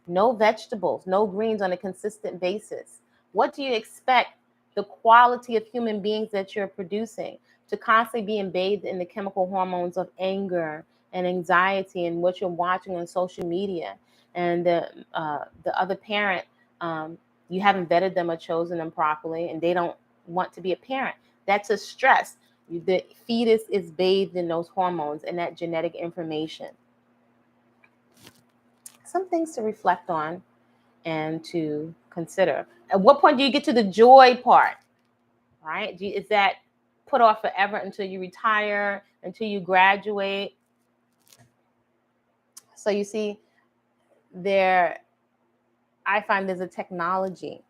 No vegetables, no greens on a consistent basis. What do you expect the quality of human beings that you're producing to constantly be bathed in the chemical hormones of anger and anxiety and what you're watching on social media? And the other parent, you haven't vetted them or chosen them properly, and they don't want to be a parent. That's a stress. The fetus is bathed in those hormones and that genetic information. Some things to reflect on and to consider. At what point do you get to the joy part, right? Is that put off forever until you retire, until you graduate? So you see, I find there's a technology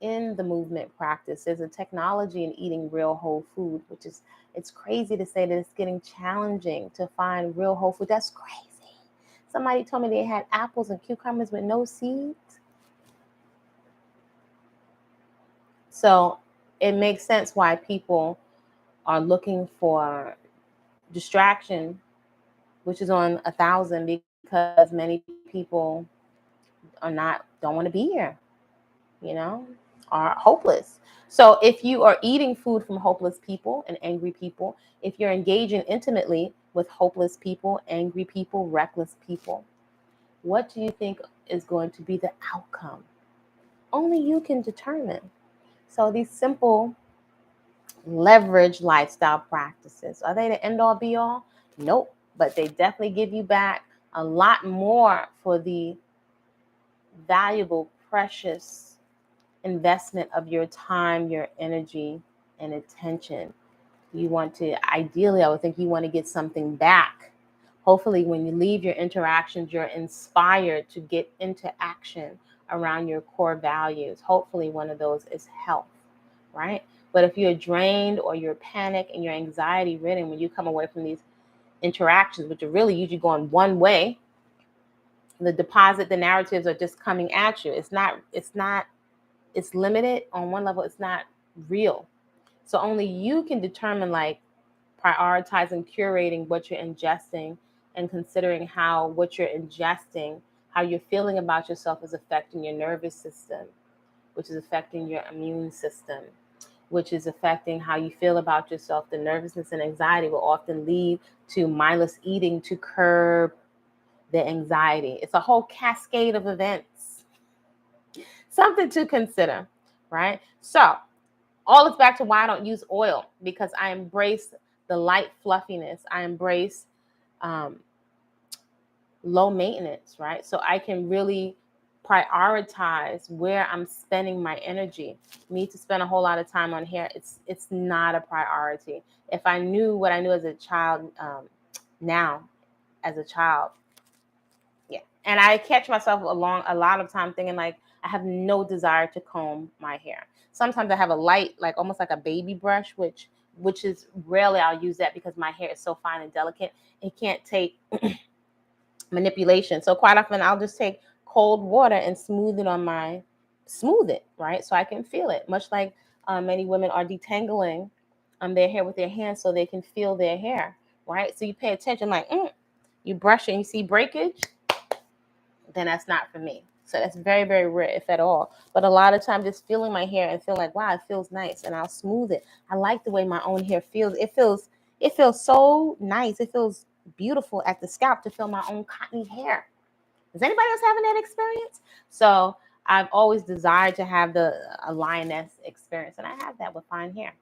in the movement practice. There's a technology in eating real whole food, which is, it's crazy to say that it's getting challenging to find real whole food. That's crazy. Somebody told me they had apples and cucumbers with no seeds. So it makes sense why people are looking for distraction, which is on 1,000, because many people don't want to be here, are hopeless. So if you are eating food from hopeless people and angry people, if you're engaging intimately with hopeless people, angry people, reckless people, what do you think is going to be the outcome? Only you can determine. So these simple leverage lifestyle practices, are they the end all be all? Nope, but they definitely give you back a lot more for the valuable, precious investment of your time, your energy, and attention. You want to, ideally, I would think you want to get something back. Hopefully, when you leave your interactions, you're inspired to get into action around your core values. Hopefully, one of those is health, right? But if you're drained or you're panicked and you're anxiety ridden when you come away from these interactions, which are really usually going one way, the narratives are just coming at you. It's limited on one level. It's not real. So only you can determine, like, prioritizing, curating what you're ingesting and considering how what you're ingesting, how you're feeling about yourself is affecting your nervous system, which is affecting your immune system, which is affecting how you feel about yourself. The nervousness and anxiety will often lead to mindless eating to curb the anxiety. It's a whole cascade of events. Something to consider, right? So, all is back to why I don't use oil, because I embrace the light fluffiness. I embrace low maintenance, right? So I can really prioritize where I'm spending my energy. Me to spend a whole lot of time on hair, it's not a priority. If I knew what I knew as a child, now as a child, yeah. And I catch myself along a lot of time thinking, like, I have no desire to comb my hair. Sometimes I have a light, like almost like a baby brush, which is rarely I'll use that because my hair is so fine and delicate. It can't take manipulation. So quite often I'll just take cold water and smooth it, right? So I can feel it. Much like many women are detangling their hair with their hands so they can feel their hair, right? So you pay attention, like, you brush it and you see breakage, then that's not for me. So that's very, very rare, if at all. But a lot of times just feeling my hair and feeling like, wow, it feels nice, and I'll smooth it. I like the way my own hair feels. It feels so nice. It feels beautiful at the scalp to feel my own cottony hair. Is anybody else having that experience? So I've always desired to have a lioness experience, and I have that with fine hair,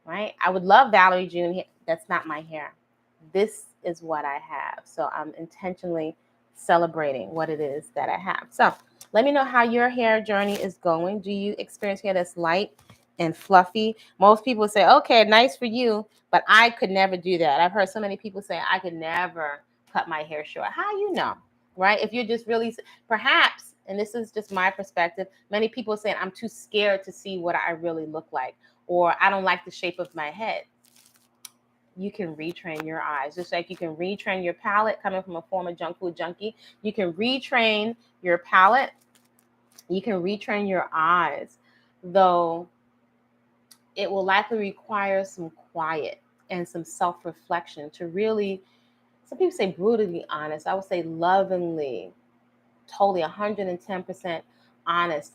right? I would love Valerie June hair. That's not my hair. This is what I have. So I'm intentionally celebrating what it is that I have. So let me know how your hair journey is going. Do you experience hair that's light and fluffy? Most people say, okay, nice for you, but I could never do that. I've heard so many people say, I could never cut my hair short. How you know, right? If you're just really, perhaps, and this is just my perspective, many people are saying, I'm too scared to see what I really look like, or I don't like the shape of my head. You can retrain your eyes, just like you can retrain your palate. Coming from a former junk food junkie, you can retrain your palate. You can retrain your eyes, though it will likely require some quiet and some self-reflection to really, some people say brutally honest. I would say lovingly, totally 110% honest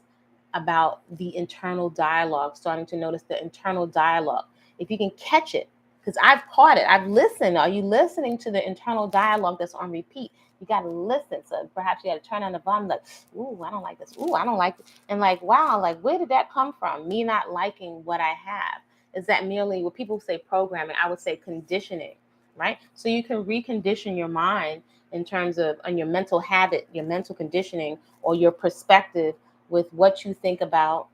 about the internal dialogue, starting to notice the internal dialogue. If you can catch it, because I've caught it, I've listened. Are you listening to the internal dialogue that's on repeat? You got to listen. So perhaps you got to turn on the volume, like, ooh, I don't like this. Ooh, I don't like it. And like, wow, like, where did that come from? Me not liking what I have. Is that merely what people say programming? I would say conditioning, right? So you can recondition your mind in terms of on your mental habit, your mental conditioning, or your perspective with what you think about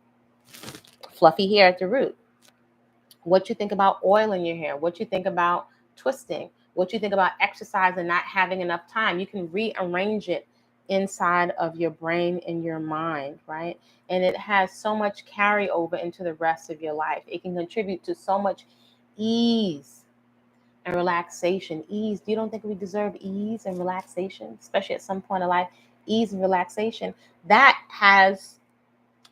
fluffy hair at the root, what you think about oil in your hair, what you think about twisting, what you think about exercise and not having enough time. You can rearrange it inside of your brain and your mind, right? And it has so much carryover into the rest of your life. It can contribute to so much ease and relaxation. Ease. You don't think we deserve ease and relaxation, especially at some point in life? Ease and relaxation, that has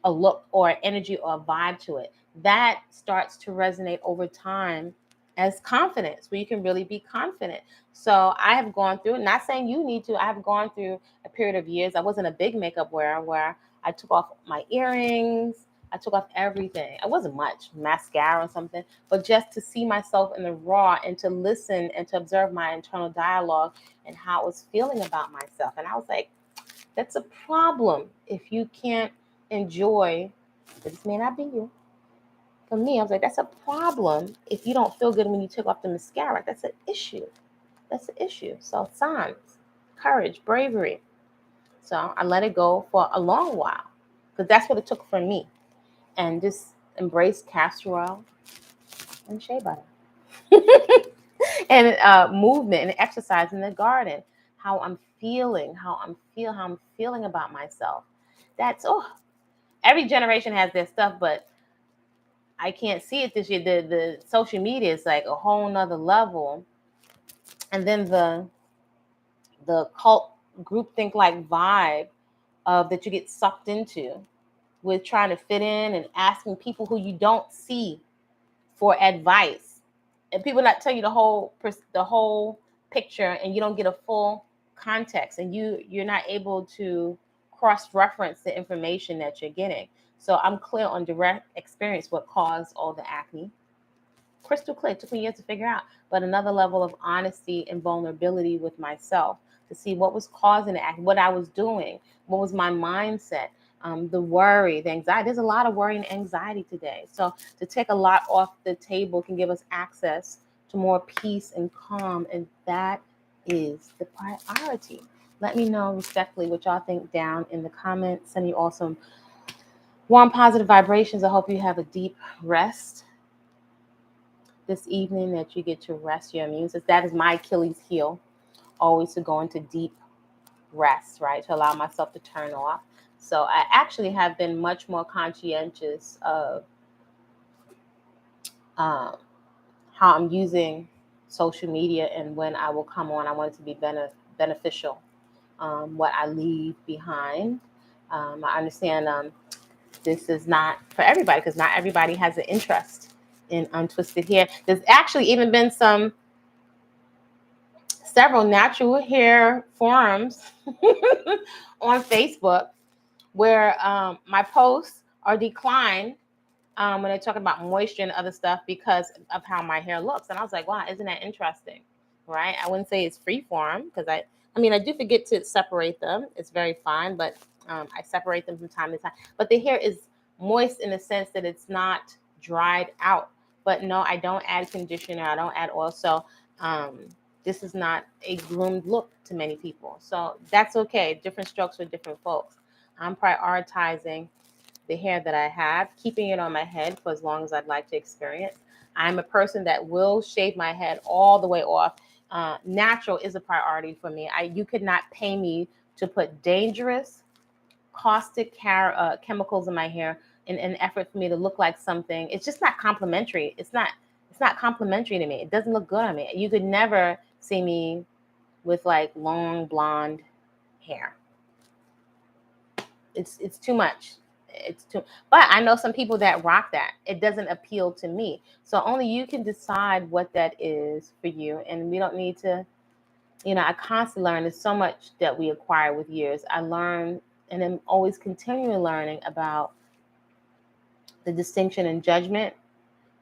a look or energy or a vibe to it. That starts to resonate over time as confidence, where you can really be confident. So I have gone through, not saying you need to, I have gone through a period of years. I wasn't a big makeup wearer where I took off my earrings, I took off everything. It wasn't much, mascara or something, but just to see myself in the raw and to listen and to observe my internal dialogue and how I was feeling about myself. And I was like, that's a problem if you can't enjoy. This may not be you. For me, I was like, that's a problem if you don't feel good when you take off the mascara. That's an issue. That's an issue. So signs, courage, bravery. So I let it go for a long while because that's what it took for me. And just embrace castor oil and shea butter. and movement and exercise in the garden. How I'm feeling, how I'm feeling about myself. That's every generation has their stuff, but I can't see it this year. The social media is like a whole nother level. And then the cult groupthink like vibe of that you get sucked into with trying to fit in and asking people who you don't see for advice, and people not tell you the whole picture, and you don't get a full context, and you're not able to cross-reference the information that you're getting. So I'm clear on direct experience what caused all the acne. Crystal clear. It took me years to figure out, but another level of honesty and vulnerability with myself to see what was causing the acne, what I was doing, what was my mindset, the worry, the anxiety. There's a lot of worry and anxiety today. So to take a lot off the table can give us access to more peace and calm, and that is the priority. Let me know respectfully what y'all think down in the comments. Send you all some warm, positive vibrations. I hope you have a deep rest this evening, that you get to rest your immune system. That is my Achilles heel, always to go into deep rest, right? To allow myself to turn off. So I actually have been much more conscientious of how I'm using social media, and when I will come on, I want it to be beneficial. What I leave behind. I understand this is not for everybody, because not everybody has an interest in untwisted hair. There's actually even been several natural hair forums on Facebook where my posts are declined when they're talking about moisture and other stuff because of how my hair looks. And I was like, wow, isn't that interesting? Right? I wouldn't say it's free form, because I do forget to separate them. It's very fine, but I separate them from time to time. But the hair is moist in the sense that it's not dried out. But no, I don't add conditioner. I don't add oil. So this is not a groomed look to many people. So that's okay. Different strokes for different folks. I'm prioritizing the hair that I have, keeping it on my head for as long as I'd like to experience. I'm a person that will shave my head all the way off. Natural is a priority for me. You could not pay me to put dangerous, caustic chemicals in my hair in an effort for me to look like something. It's just not complimentary. It's not complimentary to me. It doesn't look good on me. You could never see me with like long blonde hair. It's too much. But I know some people that rock that. It doesn't appeal to me. So only you can decide what that is for you. And we don't need to, I constantly learn. There's so much that we acquire with years. I learn, and I'm always continually learning about the distinction in judgment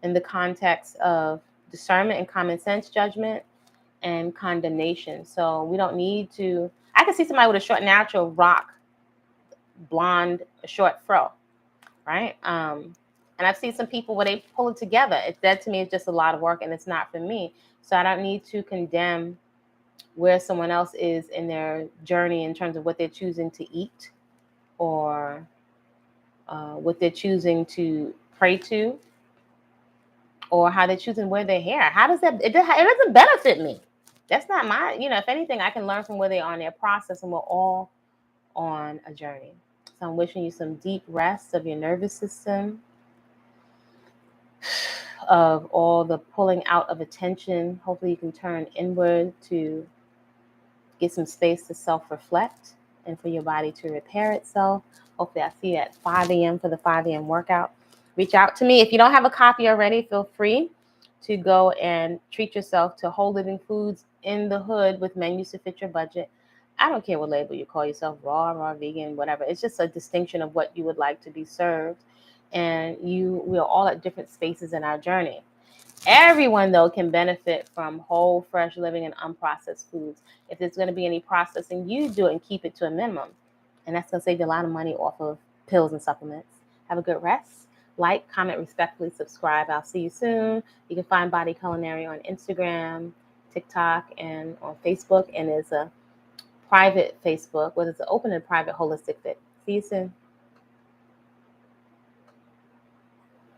in the context of discernment and common sense judgment and condemnation. So we don't need to, I can see somebody with a short natural rock blonde, a short fro, right? And I've seen some people where they pull it together. That to me is just a lot of work, and it's not for me. So I don't need to condemn where someone else is in their journey in terms of what they're choosing to eat, or what they're choosing to pray to, or how they're choosing to wear their hair. How does that? It doesn't benefit me. That's not my. If anything, I can learn from where they are in their process, and we're all on a journey. So I'm wishing you some deep rest of your nervous system, of all the pulling out of attention. Hopefully you can turn inward to get some space to self-reflect and for your body to repair itself. Hopefully I see you at 5 a.m. for the 5 a.m. workout. Reach out to me. If you don't have a copy already, feel free to go and treat yourself to Whole Living Foods in the Hood with menus to fit your budget. I don't care what label you call yourself, raw, vegan, whatever. It's just a distinction of what you would like to be served. And we are all at different spaces in our journey. Everyone, though, can benefit from whole, fresh living and unprocessed foods. If there's going to be any processing, you do it and keep it to a minimum. And that's going to save you a lot of money off of pills and supplements. Have a good rest. Like, comment, respectfully, subscribe. I'll see you soon. You can find Body-Culinary on Instagram, TikTok, and on Facebook. And there's a private Facebook, whether it's an open and private holistic fit. See you soon.